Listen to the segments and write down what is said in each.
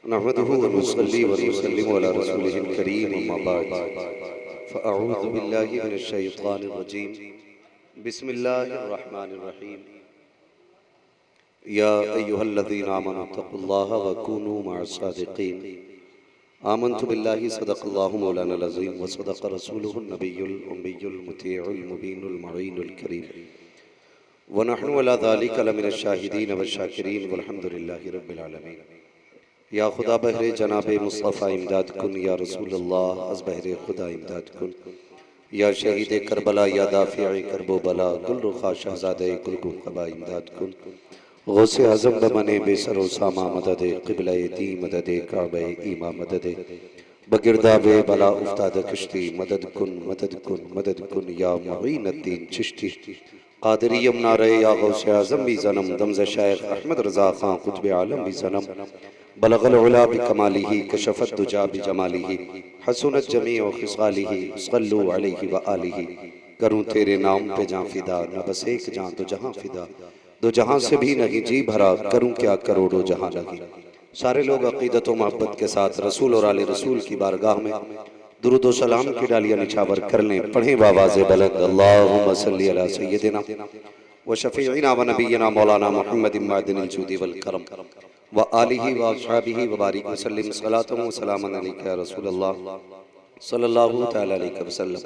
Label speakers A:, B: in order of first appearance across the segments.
A: नहमदुहु व नुसल्ली व नुसल्लिमु अला रसूलिहिल करीम अम्मा बाद फ़अऊज़ु बिल्लाहि मिनश शैतानिर रजीम बिस्मिल्लाहिर रहमानिर रहीम या अय्युहल्लज़ीना आमनु तक़ुल्लाहा व कूनू मअस सादिक़ीन आमन्तु बिल्लाहि सदक़ल्लाहु मौलानाल अज़ीम व सदक़ रसूलुहुन नबियुल उम्मियुल मुतीउल मुबीनुल मुईनुल करीम व नहनु अला ज़ालिका लमिनश शाहिदीन व शाकिरीन वल्हम्दुलिल्लाहि रब्बिल आलमीन। या खुदा बहरे जनाबे मुस्तफ़ा इमदाद कुन, या रसूलल्लाह अज़ बहरे खुदा इमदाद कुन, या शहीद करबला, या दाफ़िए करबो बला, गुल रुखा शहज़ादे गुलगुम क़बा इमदाद कुन, गौसे आज़म बमने बेसरो सामा मददे क़िबले दी मददे काबे ईमा मददे बगिरदाबे बला उफ्ताद कश्ती मदद कुन मदद कुन मदद कुन, या मुईनुद्दीन चिश्ती क़ादिरी यमुना रे, या गौसे आज़म भी ज़नम दमज़ शेख अहमद रज़ा ख़ान क़ुत्ब आलम भी ज़नम बलगल उला बिकमालिही कशफत दुजा बिजमालिही हसनत जमीअ खिसालिही सल्लु अलैहि व आलिही। करूँ तेरे नाम पे जां फिदा, न बस एक जां दो जहां फिदा, दो जहां से भी नहीं जी भरा, करूँ क्या करोड़ों जहां लगी। सारे लोग अक़ीदत व मोहब्बत के साथ रसूल और आले रसूल की बारगाह में दुरूद व सलाम की डालियाँ निछावर कर लें। पढ़ें बावाज़े बुलंद अल्लाहुम्मा सल्ली अला सय्यदिना व शफ़ीइना व नबीना मौलाना मुहम्मदिन मअदिनिल जूदि वल करम व आलिही व अस्हाबिही व बारिक वसल्लिम सलातन व सलामन अलैका या रसूलल्लाह सल्लल्लाहु तआला अलैहि वसल्लम।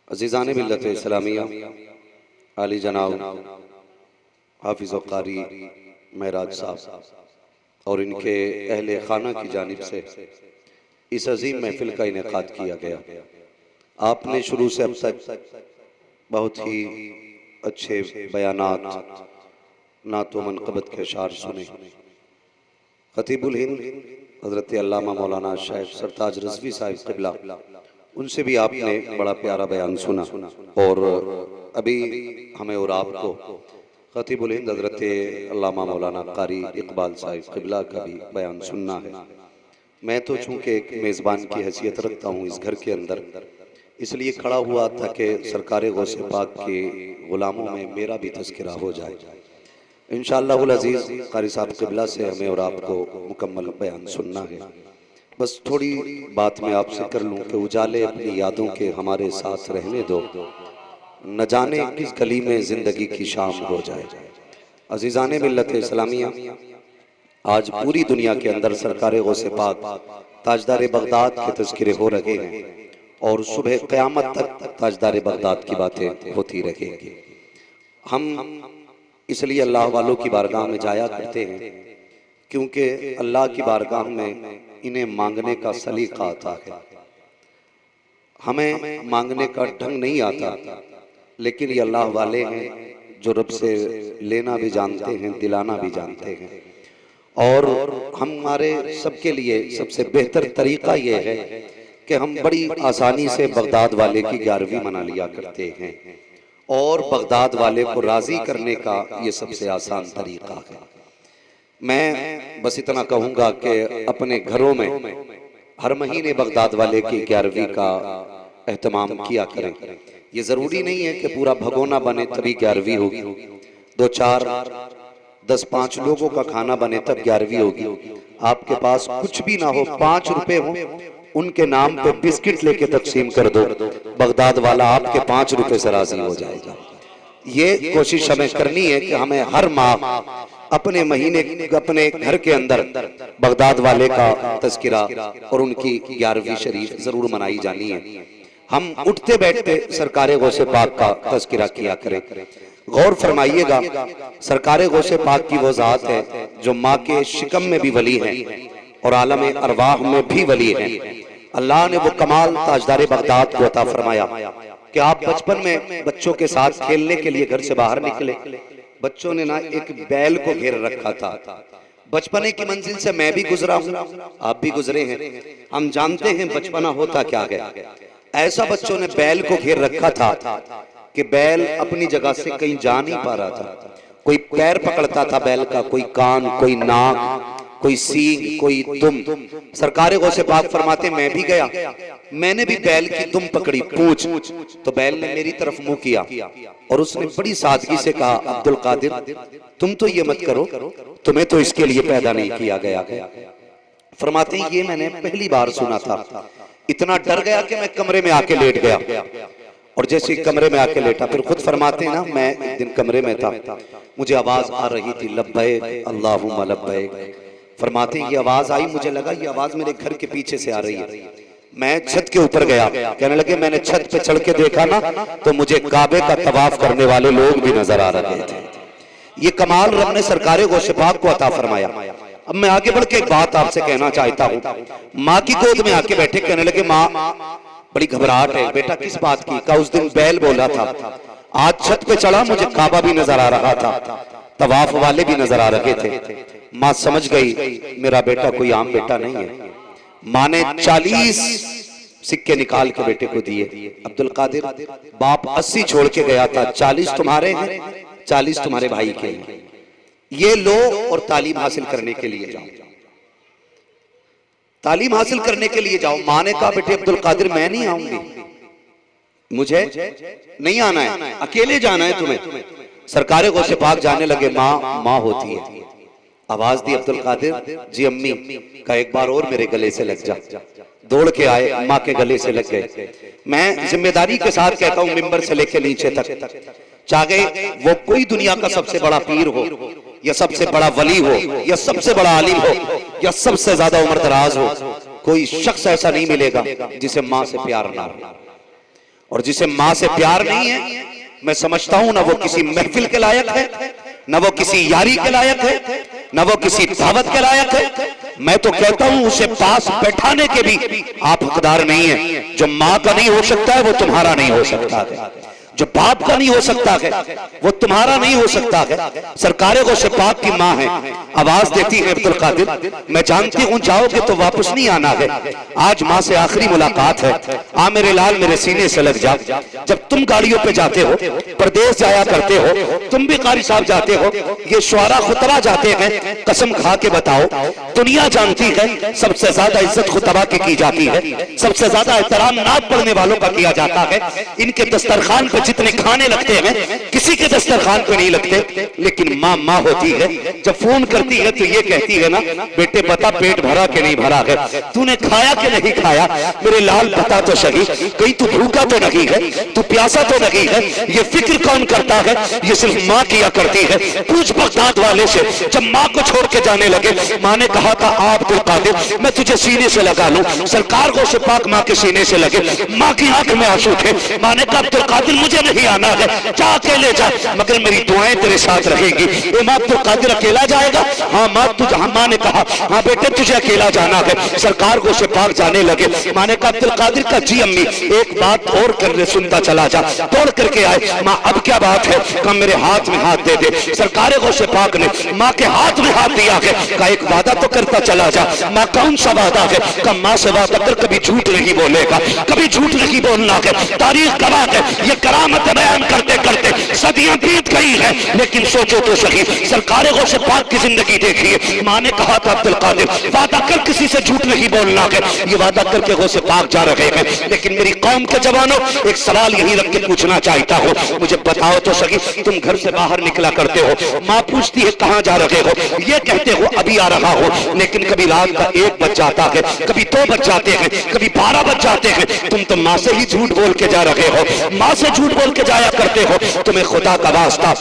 A: अज़ीज़ान मिल्लत इस्लामिया, आली जनाब हाफिज़ व क़ारी महराज साहब और इनके अहले खाना की जानिब से इस अजीम महफिल का इनेकाद किया गया। आपने शुरू से अब तक बहुत ही अच्छे बयानात, नात व मनक़बत के अशार सुने। ख़तीबुल हिंद हज़रत अल्लामा मौलाना शेख सरताज रज़वी साहिब क़िबला, उनसे भी आपने बड़ा प्यारा बयान सुना और अभी हमें और आपको ख़तीबुल हिंद हज़रत अल्लामा मौलाना क़ारी इक़बाल साहिब क़िबला का भी बयान सुनना है। मैं तो चूँकि एक मेज़बान की हैसियत रखता हूँ इस घर के अंदर, इसलिए खड़ा हुआ था कि सरकार गौसे पाक के ग़ुलामों में मेरा भी तज़किरा हो जाए। इंशाअल्लाहुल अज़ीज़ क़ारी साहब क़िबला से हमें और आपको मुकम्मल बयान सुनना है। बस थोड़ी बात मैं आपसे कर लूँ कि उजाले अपनी यादों के हमारे साथ रहने दो, न जाने किस गली में ज़िंदगी की शाम हो जाए। अज़ीज़ाने मिल्लत इस्लामिया, आज पूरी दुनिया के अंदर सरकार गौसे पाक ताजदार बगदाद के तज़किरे हो रहे हैं और सुबह क़यामत तक ताजदार बगदाद की बातें होती रहेंगी। हम इसलिए अल्लाह वालों की बारगाह में जाया करते हैं क्योंकि अल्लाह की बारगाह में इन्हें मांगने का सलीका आता है। हमें मांगने का ढंग नहीं आता, लेकिन ये अल्लाह वाले हैं जो रब से लेना भी जानते हैं, दिलाना भी जानते हैं। और हमारे सबके लिए सबसे बेहतर तरीक़ा ये है कि हम बड़ी आसानी से बगदाद वाले की 11वीं मना लिया करते हैं और बगदाद वाले को राज़ी करने का ये सबसे आसान तरीक़ा है। मैं बस इतना कहूँगा कि अपने घरों में हर महीने बगदाद वाले की 11वीं का एहतमाम किया करें। ये ज़रूरी नहीं है कि पूरा भगोना बने तभी 11वीं होगी, 2 4 10 5 लोगों का खाना बने तब 11वीं होगी। आपके पास कुछ भी ना हो, 5 रुपए हो, उनके नाम पे बिस्किट लेके तकसीम कर दो, बगदाद वाला आपके 5 रुपए से राज़ी हो जाएगा। ये कोशिश हमें करनी है कि हमें हर माह अपने महीने अपने घर के अंदर बगदाद वाले का तज़किरा और उनकी 11वीं शरीफ ज़रूर मनाई जानी है। हम उठते बैठते सरकार गौसे पाक का तज़किरा किया करें। गौर फरमाइएगा, सरकार गौसे पाक की वो ज़ात है जो माँ के शिकम में भी वली है और आलम अरवाह में भी वली है। अल्लाह ने वो कमाल ताजदार बगदाद को अता फरमाया कि आप बचपन में बच्चों के साथ खेलने के लिए घर से बाहर निकले, बच्चों ने ना एक बैल को घेर रखा था। बचपने की मंजिल से मैं भी गुजरा हूँ, आप भी गुजरे हैं, हम जानते हैं बचपना होता क्या है। ऐसा बच्चों ने बैल को घेर रखा था कि बैल अपनी जगह से कहीं जा नहीं पा रहा था। कोई पैर पकड़ता था बैल का, कोई कान, कोई नाक, कोई सींग, कोई दुम। सरकार गौसे पाक फरमाते मैं भी गया, मैंने भी बैल की दुम पकड़ी, पूंछ, तो बैल ने मेरी तरफ मुंह किया और उसने बड़ी सादगी से कहा, अब्दुल कादिर तुम तो ये मत करो, तुम्हें तो इसके लिए पैदा नहीं किया गया। फरमाते हैं ये मैंने पहली बार सुना था, इतना डर गया कि मैं कमरे में आके लेट गया। और जैसे कमरे में आके लेटा, फिर खुद फरमाते हैं ना, मैं एक दिन कमरे में था, मुझे आवाज आ रही थी लब्बैक अल्लाहुम्मा लब्बैक। फरमाते हैं ये आवाज आई, मुझे लगा ये आवाज मेरे घर के पीछे से आ रही है। मैं छत के ऊपर गया, कहने लगे मैंने छत पे चढ़ के देखा ना तो मुझे काबे का तवाफ करने वाले लोग भी नजर आ रहे थे। ये कमाल रब ने सरकार गौसे पाक को अता फरमाया। अब मैं आगे बढ़ के एक बात आपसे कहना चाहता हूँ। माँ की गोद में आके बैठे, कहने लगे माँ बड़ी घबराहट है। बेटा किस बात की? का उस दिन बैल बोला था, आज छत पे चढ़ा, मुझे काबा भी नजर आ रहा था, तवाफ वाले भी नजर आ रहे थे। माँ समझ गई मेरा बेटा कोई आम बेटा नहीं है। माँ ने 40 सिक्के निकाल के बेटे को दिए। अब्दुल कादिर बाप 80 छोड़ के गया था, 40 तुम्हारे हैं, 40 तुम्हारे भाई के हैं, ये लो और तालीम हासिल करने के लिए जाओ, तालीम हासिल करने के लिए जाओ। माँ ने कहा बेटे अब्दुल कादिर मैं नहीं आऊंगी, मुझे नहीं आना है, अकेले जाना है तुम्हें। सरकार गौसे पाक जाने लगे, माँ माँ होती है। आवाज दी अब्दुल कादिर जी अम्मी का एक बार और मेरे गले से लग जा। दौड़ के आए, माँ के गले से लग गए। मैं जिम्मेदारी के साथ कहता हूँ मिंबर से लेके नीचे तक, चाहे वो कोई दुनिया का सबसे बड़ा पीर हो या सबसे बड़ा वली हो या सबसे बड़ा आलिम हो या सबसे ज्यादा उम्र दराज हो, कोई शख्स ऐसा नहीं मिलेगा जिसे माँ से प्यार ना हो। और जिसे माँ से प्यार नहीं है, मैं समझता हूं ना वो किसी महफिल के लायक है, न वो किसी यारी के लायक है, न वो किसी दावत के लायक है। मैं तो कहता हूं उसे पास बैठाने के भी आप हकदार नहीं है। जो माँ का नहीं हो सकता है वो तुम्हारा नहीं हो सकता है, जो बाप का नहीं हो सकता है वो तुम्हारा नहीं हो सकता है। सरकार गौसे पाक की माँ है, आवाज देती है अब्दुल कादिर मैं जानती हूँ जाओगे तो वापस नहीं आना है, आज माँ से आखिरी मुलाकात है, आ मेरे लाल मेरे सीने से लग जा। जब तुम गाड़ियों पे जाते हो, प्रदेश जाया करते हो, तुम भी कारी साहब जाते हो, ये शुआरा खुतबा जाते हैं, कसम खा के बताओ दुनिया जानती है सबसे ज्यादा इज्जत खुतबा की जाती है, सबसे ज्यादा एहतराम नात पढ़ने वालों का किया जाता है। इनके दस्तरखान पे जितने खाने लगते हैं किसी के दस्तरखान पे नहीं लगते, लेकिन माँ माँ होती है। जब फोन करती है तो ये कहती है ना बेटे बता पेट भरा के नहीं भरा है, तूने खाया कि नहीं खाया, मेरे लाल बता तो सही, कहीं तू भूखा तो नहीं है, तू प्यासा तो नहीं है। ये फिक्र कौन करता है? ये सिर्फ माँ किया करती है। पूछ बगदाद वाले से, जब माँ को छोड़ के जाने लगे, माँ ने कहा था आप अब्दुल कादिर मैं तुझे सीने से लगा लूं। सरकार गौसे पाक माँ के सीने से लगे, माँ की आंख में आंसू थे। माँ ने कहा अब्दुल कादिर मुझे नहीं आना है, जा अकेले जा, मगर मेरी दुआएं तेरे साथ रहेंगी। इमाम अब्दुल कादिर अकेला जाएगा? हाँ माँ तुझे, माँ ने कहा हाँ बेटे तुझे अकेला जाना है। सरकार गौसे पाक जाने लगे। माँ ने कहा अब्दुल कादिर का जी अम्मी एक बात और कर सुनता चला जा। दौड़ करके आए, माँ अब क्या बात है? कहा मेरे हाथ में हाथ दे दे। सरकार गौसे पाक ने माँ के हाथ में हाथ दिया है, कहा एक वादा तो करता चला जा। माँ कौन सा वादा है? कहा माँ से वादा कर कभी झूठ नहीं बोलेगा, कभी झूठ नहीं बोलना है। तारीख गवाह है, ये करामत बयान करते करते सदियां बीत गई है, लेकिन सोचो तो सही सरकार गौसे पाक की जिंदगी देखिए। माँ ने कहा था अब्दुल कादिर वादा कर किसी से झूठ नहीं बोलना है, ये वादा करके गौसे पाक जा रहे हैं। लेकिन मेरी कौम के जवानों एक सवाल यही रख के पूछना चाहता हूँ, मुझे बताओ तो सही तुम घर से बाहर निकला करते हो, माँ पूछती है कहाँ जा रहे हो, ये कहते हो अभी आ रहा हो, लेकिन कभी रात का 1 बज जाता है, कभी 2 बज जाते हैं, कभी 12 बज जाते हैं, तुम तो माँ से ही झूठ बोल के जा रहे हो, माँ से झूठ बोल के जाया करते हो। तुम्हें खुदा का वास्ता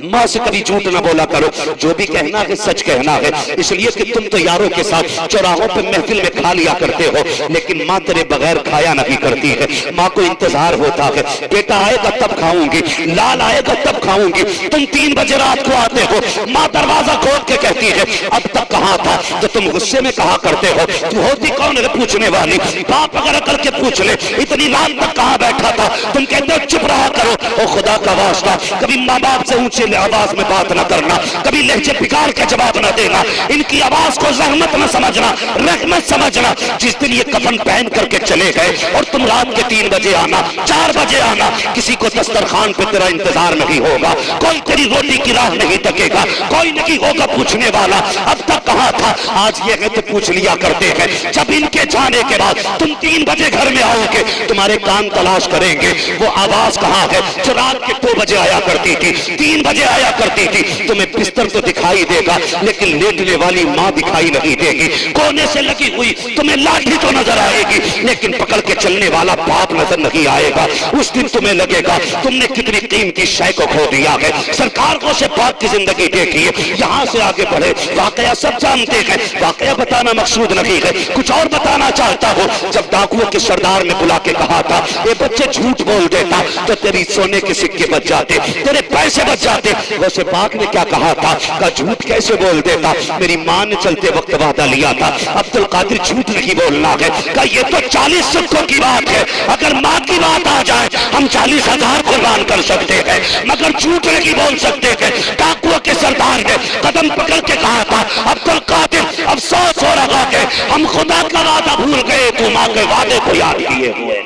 A: माँ से कभी झूठ ना बोला करो, जो भी कहना है सच कहना है, इसलिए कि तुम तो यारों के साथ चौराहों पे महफिल में खा लिया करते हो, लेकिन माँ तेरे बगैर खाया नहीं करती है। माँ को इंतजार होता है, बेटा आएगा तब खाऊंगी, लाल आएगा तब खाऊंगी। तुम 3 बजे रात को आते हो, माँ दरवाजा खोल के कहती है अब तक कहाँ था? तो तुम गुस्से में कहा करते हो तू होती कौन है पूछने वाली? बाप अगर करके पूछ ले इतनी रात तक कहाँ बैठा था? तुम कहते हो चुप रहा करो। ओ खुदा का वास्ता, कभी माँ बाप से ऊंचे आवाज में बात ना करना, कभी लहजे बिगाड़ के जवाब ना देना, इनकी आवाज को रहमत न समझना, रहमत समझना। जिस दिन ये कफन पहन करके चले गए और तुम रात के 3 बजे आना, 4 बजे आना, किसी को दस्तरखान पे तेरा इंतजार नहीं होगा, कोई तेरी रोटी की राह नहीं तकेगा, कोई नहीं होगा पूछने वाला अब तक कहाँ था, आज ये है तो पूछ लिया करते हैं। जब इनके जाने के बाद तुम 3 बजे घर में आओगे, तुम्हारे कान तलाश करेंगे वो आवाज कहाँ है जो रात के 2 बजे आया करती थी, 3 बजे आया करती थी। तुम्हें बिस्तर तो दिखाई देगा लेकिन लेटने वाली माँ दिखाई नहीं देगी, कोने से लगी हुई तुम्हें लाठी तो नजर आएगी लेकिन पकड़ के चलने वाला बाप नजर नहीं आएगा। उस दिन तुम्हें लगेगा तुमने कितनी कीमती शय को खो दिया है। सरकार को से बात की जिंदगी देखिए, यहाँ से आगे बढ़े, वाकया सब जानते हैं, वाकया बताना मकसूद नहीं है, कुछ और बताना चाहता हूँ। जब डाकुओं के सरदार ने बुला के कहा था ये बच्चे झूठ बोल देता तो तेरी सोने के सिक्के बच जाते, तेरे पैसे बच जाते, वैसे पाक ने क्या कहा था, का झूठ कैसे बोल देता, मेरी माँ ने चलते वक्त वादा लिया था अब्दुल कादिर झूठ नहीं बोलना है, का ये तो 40 सिक्कों की बात है, अगर माँ की बात आ जाए हम 40,000 कुर्बान कर सकते हैं मगर झूठ नहीं बोल सकते हैं। डाकुओं के सरदार ने कदम पकड़ के कहा था अब्दुल कादिर अफसोस हो रहा है हम खुदा का वादा भूल गए, तू माँ के वादे को याद किए हुए।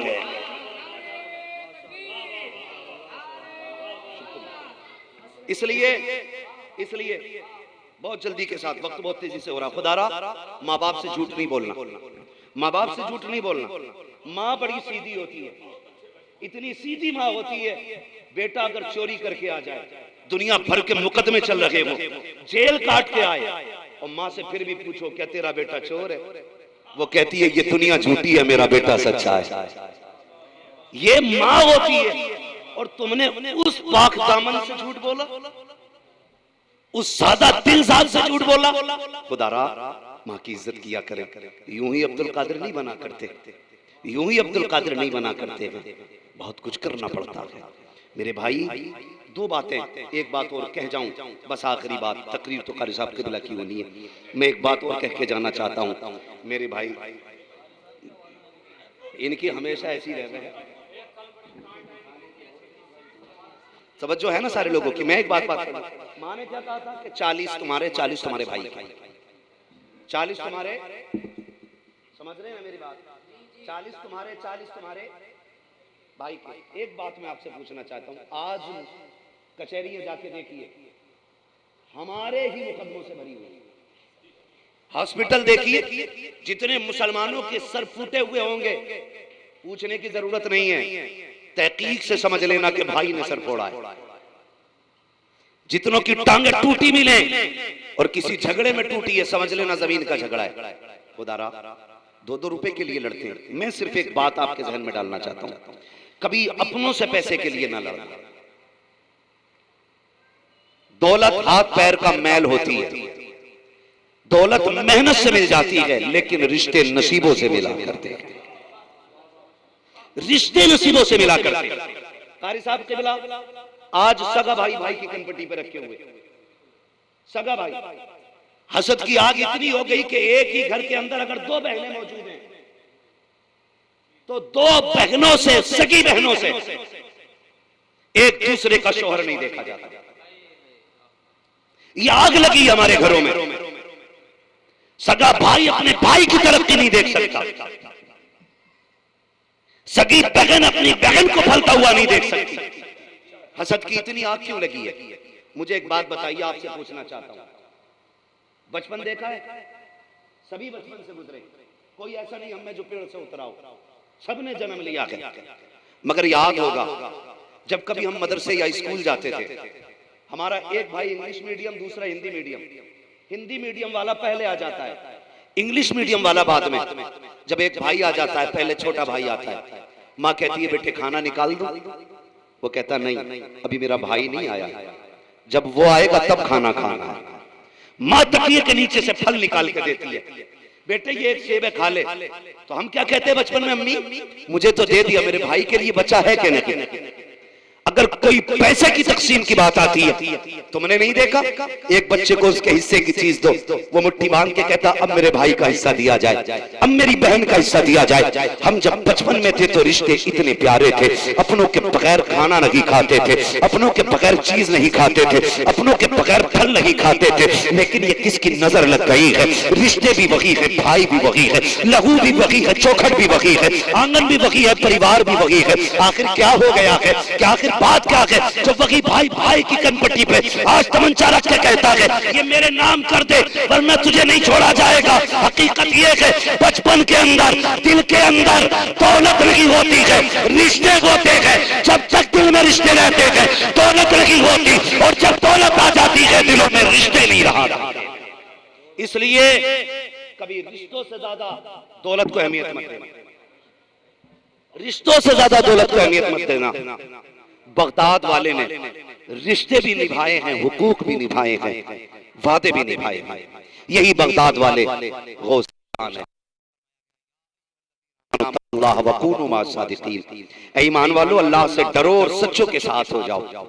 A: इसलिए बहुत जल्दी के साथ, वक्त बहुत तेजी से हो रहा, खुदारा माँ बाप से झूठ नहीं बोलना, माँ बाप से झूठ नहीं बोलना। माँ बड़ी सीधी होती है, इतनी सीधी माँ होती है, बेटा अगर चोरी करके आ जाए, दुनिया भर के मुकदमे चल रहे हो, जेल काट के आए और माँ से फिर भी पूछो क्या तेरा बेटा चोर है, वो कहती है ये दुनिया झूठी है, मेरा बेटा सच्चा है। ये माँ होती है और तुमने उस पाक दामन से झूठ बोला, उस सादा दिलजाद से झूठ बोला। खुदारा माँ की इज्जत किया करें, यूं ही अब्दुल कादिर नहीं बना करते, यूं ही अब्दुल कादिर नहीं बना करते हैं, बहुत कुछ करना पड़ता है। मेरे भाई 2 बातें, एक बात और कह जाऊं, बस आखिरी बात, तकरीर तो कारी साहब क़िबला की होनी है, मैं एक बात और कह के जाना चाहता हूं। मेरे भाई इनकी हमेशा ऐसी रह है, तवज्जो है ना सारे लोगों की। मैं एक बात माँ ने क्या कहा था कि 40 तुम्हारे 40 तुम्हारे भाई के, 40 तुम्हारे, समझ रहे हैं मेरी बात, 40 तुम्हारे 40 तुम्हारे भाई के। एक बात मैं आपसे पूछना चाहता हूं, आज कचहरियां जाके देखिए हमारे ही मुकदमों से भरी हुई, हॉस्पिटल देखिए जितने मुसलमानों के सर फूटे हुए होंगे पूछने की जरूरत नहीं है, तहकीक से समझ लेना कि भाई ने सर फोड़ा है। जितनों की टांगे टूटी मिले और किसी झगड़े में टूटी है, समझ लेना जमीन का झगड़ा है। खुदारा 2-2 रुपए के लिए लड़ते हैं। मैं सिर्फ एक बात आपके जहन में डालना चाहता हूं, कभी अपनों से पैसे के लिए ना लड़ना। दौलत हाथ पैर का मैल होती है, दौलत मेहनत से मिल जाती है, लेकिन रिश्ते नसीबों से मिला करते हैं, रिश्ते नसीबों से मिला करते हैं। कारी साहब क़िबला आज सगा भाई भाई की कनपट्टी पे रखे हुए, सगा भाई, हसद की आग इतनी हो गई कि एक ही घर के अंदर अगर 2 बहनें मौजूद हैं तो 2 बहनों से, सगी बहनों से एक दूसरे का शोहर नहीं देखा जाता। ये आग लगी हमारे घरों में, सगा भाई अपने भाई की तरफ नहीं देख सकता, सगी बहन अपनी बहन को फलता हुआ नहीं देख सकती। हसद की इतनी आग क्यों लगी है? मुझे एक बात बताइए, आपसे पूछना चाहता हूं, बचपन देखा है? सभी बचपन से गुजरे, कोई ऐसा नहीं हम में जो पेड़ से उतरा हो, सबने जन्म लिया है। मगर याद होगा जब कभी हम मदरसे या स्कूल जाते थे, हमारा एक भाई इंग्लिश मीडियम, दूसरा हिंदी मीडियम, हिंदी मीडियम वाला पहले आ जाता है, इंग्लिश मीडियम वाला बाद में। जब एक भाई आ जाता है, पहले छोटा भाई आता है, माँ कहती है बेटे खाना निकाल दो, वो कहता नहीं अभी मेरा भाई नहीं आया, जब वो आएगा तब खाना खाना है। माँ तकिए के नीचे से फल निकाल के देती है, बेटे ये एक सेब है खा ले। तो हम क्या कहते हैं बचपन में, अम्मी मुझे तो दे दिया, मेरे भाई के लिए बचा है कि नहीं? अगर कोई पैसे की तकसीम की बात आती है, तुमने नहीं देखा एक बच्चे को उसके हिस्से की चीज दो, वो मुट्ठी बांध के कहता अब मेरे भाई का हिस्सा दिया जाए, अब मेरी बहन का हिस्सा दिया जाए। हम जब बचपन में थे तो रिश्ते इतने प्यारे थे, अपनों के बगैर खाना नहीं खाते थे, अपनों के बगैर चीज नहीं खाते थे, अपनों के बगैर फल नहीं खाते थे। लेकिन ये किसकी नजर लग गई है, रिश्ते भी वही है, भाई भी वही है, लहू भी वही है, चौखट भी वही है, आंगन भी वही है, परिवार भी वही है। आखिर क्या हो गया है, क्या आखिर बात क्या है, जो वही भाई भाई की कनपट्टी पे आज तमंचा रख के कहता है ये मेरे नाम कर दे वरना तुझे नहीं छोड़ा जाएगा। हकीकत ये है बचपन के अंदर दिल के अंदर दौलत नहीं होती है, रिश्ते होते हैं। जब तक दिल में रिश्ते रहते हैं दौलत नहीं होती, और जब दौलत आ जाती है दिलों में रिश्ते नहीं रहा। इसलिए कभी रिश्तों से ज्यादा दौलत को अहमियत मत देना, रिश्तों से ज्यादा दौलत को अहमियत मत देना। बगदाद वाले ने रिश्ते भी निभाए हैं, हुकूक भी निभाए हैं, वादे भी निभाए हैं। यही बगदाद वाले गौस है। ईमान वालो अल्लाह से डरो और सच्चों के साथ हो जाओ।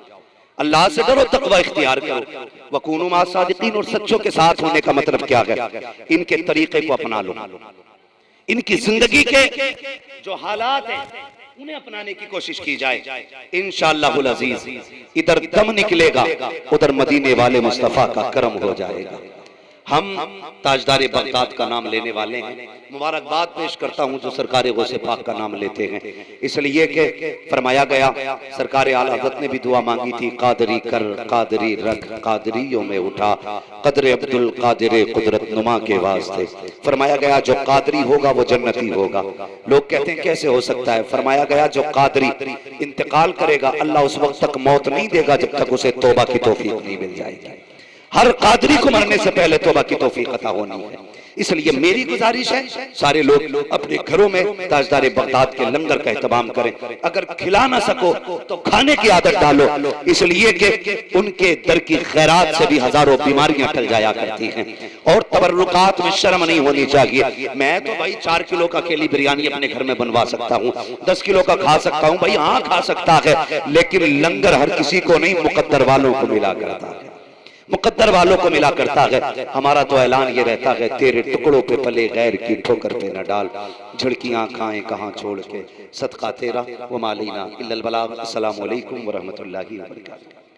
A: अल्लाह से डरो, तकवा इख्तियार करो, वकूनु मा सादिकीन। और सच्चों के साथ होने का मतलब क्या है, इनके तरीके को अपना लो, इनकी जिंदगी के जो हालात हैं उन्हें अपनाने की कोशिश की जाए। इंशाअल्लाहुल अजीज इधर दम निकलेगा उधर मदीने वाले मुस्तफा का करम हो जाएगा। हम ताजदार बगदाद का नाम लेने वाले हैं। मुबारकबाद पेश करता हूं जो सरकार गौसे पाक का नाम लेते हैं, इसलिए कि फरमाया गया सरकार आला हज़रत ने भी दुआ मांगी थी, कादरी कर कादरी रख कादरियों में उठा, कदर अब्दुल कादिर कुदरत नुमा के वास्ते। फरमाया गया जो कादरी होगा वो जन्नती होगा। लोग कहते हैं कैसे हो सकता है, फरमाया गया जो कादरी इंतकाल करेगा अल्लाह उस वक्त तक मौत नहीं देगा जब तक उसे तौबा की तौफीक नहीं मिल जाएगी। हर कादरी को मरने से पहले तौबा की तौफीक अता होनी है। इसलिए मेरी गुजारिश है सारे लोग अपने घरों में ताजदार बगदाद के लंगर का एहतमाम करें। अगर खिला ना सको तो खाने की आदत डालो, इसलिए कि उनके दर की खैरात से भी हजारों बीमारियां टल जाया करती हैं। और तबर्रुकात में शर्म नहीं होनी चाहिए। मैं तो भाई 4 किलो का अकेली बिरयानी अपने घर में बनवा सकता हूँ, 10 किलो का खा सकता हूँ, भाई हाँ खा सकता है, लेकिन लंगर हर किसी को नहीं, मुकद्दर वालों को मिला करता है, मुकद्दर वालों को मिला करता है। हमारा तो ऐलान ये रहता है, तेरे टुकड़ों पे पले गैर की ठोकर पे न डाल, झड़कियां खाएं कहां छोड़ के, सदका तेरा व मालीना इल्लल बलाग। अस्सलामु अलैकुम व रहमतुल्लाहि व बरकातहू।